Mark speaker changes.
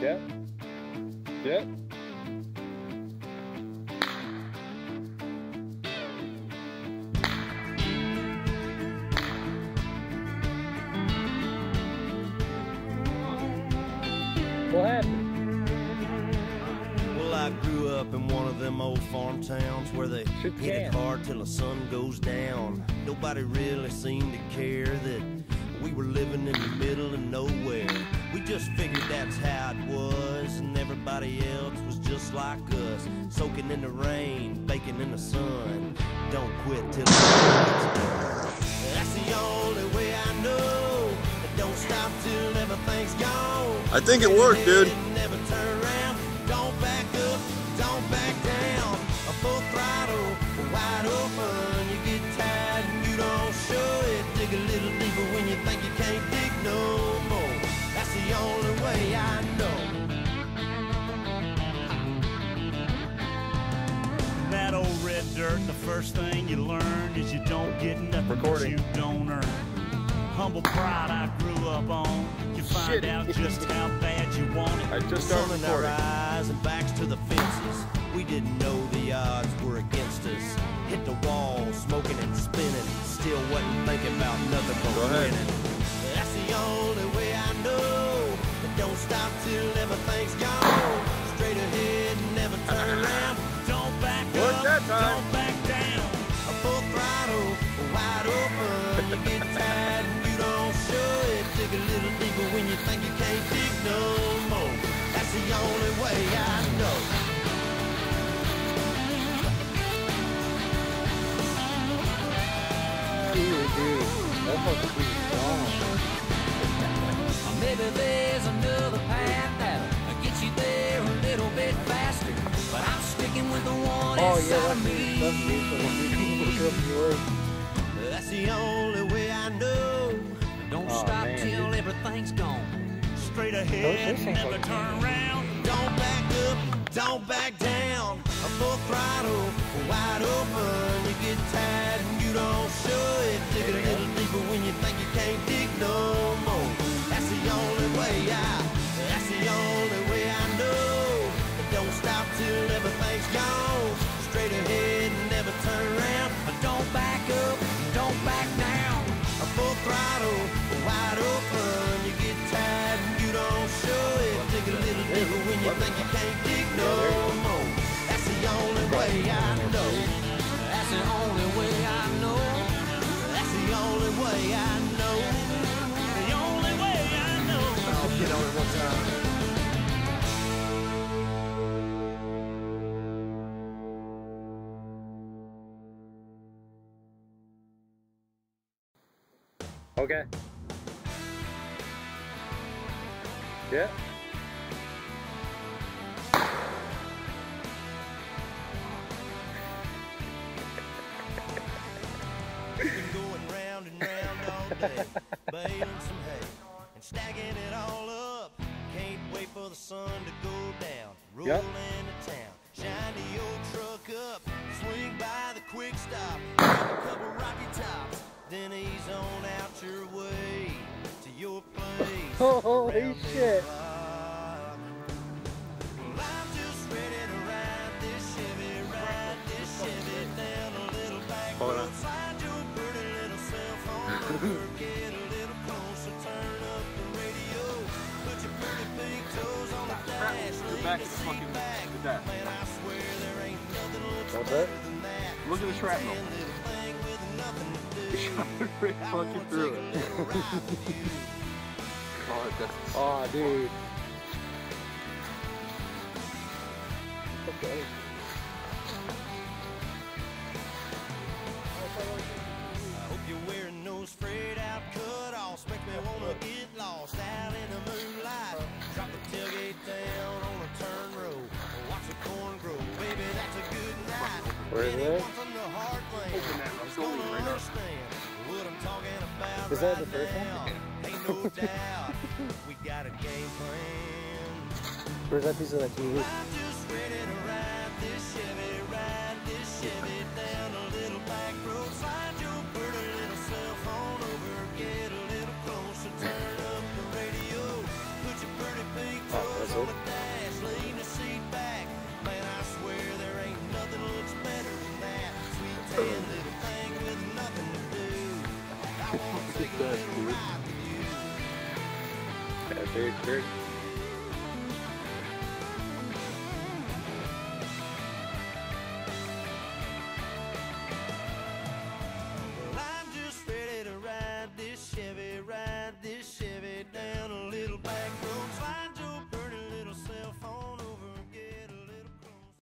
Speaker 1: Yeah. Yeah. What happened?
Speaker 2: Well, I grew up in one of them old farm towns where they hit it hard till the sun goes down. Nobody really seemed to care that we were living in the middle of nowhere. We just figured that's how it was, and everybody else was just like us, soaking in the rain, baking in the sun. Don't quit till the sun gets done. That's the only way I know. Don't stop till everything's gone.
Speaker 3: I think it worked, dude.
Speaker 2: Never turn around. Don't back up. Don't back down. A full throttle, wide open. You get tired and you don't show it. Dig a little deeper when you think you can't dig no more. That's the only way I know.
Speaker 4: That old red dirt, the first thing you learn is you don't get nothing that you don't earn. Humble pride I grew up on. You find out just how bad you want it.
Speaker 3: I just started recording.
Speaker 2: Our eyes and backs to the fences. We didn't know the odds were against us. Hit the wall, smoking and spinning. Still wasn't thinking about nothing but winning. That's the only way I know. But don't stop till everything's gone. Straight ahead and never turn around. Don't back up, don't back down. A full throttle, wide open. You get tired and you don't show it. Dig a little deeper when you think you can't dig no more. That's the only way I know.
Speaker 5: Maybe there's another path that'll get you there a little bit faster, but I'm sticking with the one inside of me.
Speaker 2: That's the only way I know.
Speaker 5: Don't stop till everything's gone.
Speaker 4: Straight ahead, never turn around.
Speaker 2: Don't back up, don't back down. A full throttle, wide open. You get tired and you don't show it. Dig a little deeper when you think you can't dig no more. That's the only way that's the only way I know. But don't stop till everything's gone. Straight ahead and never turn around.
Speaker 5: Don't back up, don't back down.
Speaker 2: A full throttle, wide open. You get tired and you don't show it. Dig a little deeper when you think you can't dig no more. That's the only way I know.
Speaker 5: That's the only way I know.
Speaker 2: That's the only way I know.
Speaker 4: The only way I know.
Speaker 3: I'll get on it one time.
Speaker 1: Okay. Yeah.
Speaker 2: Been going round and round all day, baling some hay and stacking it all up. Can't wait for the sun to go down. Roll into town, shine the old truck up, swing by the quick stop, grab a couple rocky tops, then ease on out your way to your place.
Speaker 1: Holy shit.
Speaker 2: Well, I'm just ready to ride this Chevy down a little back road. Slide your pretty little cell phone over, get a little closer, turn up the radio, put your pretty big toes on the dash, lean the seat back. Man, I swear there ain't nothing looks better than that.
Speaker 3: Look at the shrapnel.
Speaker 2: Little thing with nothing to do.
Speaker 3: Right fucking through it.
Speaker 1: Oh, dude. Okay.
Speaker 2: I hope you're wearing those frayed out cut-offs. Make me wanna get lost out in the moonlight. Drop the tailgate down on a turn road. Watch the corn grow. Baby, that's a good night.
Speaker 1: Where is it?
Speaker 2: Anyone from the heartland is gonna understand what I'm talking about.
Speaker 1: Is that the
Speaker 2: right
Speaker 1: first one?
Speaker 2: now. Ain't no doubt. We got a game plan.
Speaker 1: Where's that piece of that TV?
Speaker 2: I'm just ready to ride this Chevy down a little back road. Slide your pretty little cell phone over, get a little closer, turn up the radio, put your pretty big toes on the
Speaker 1: Very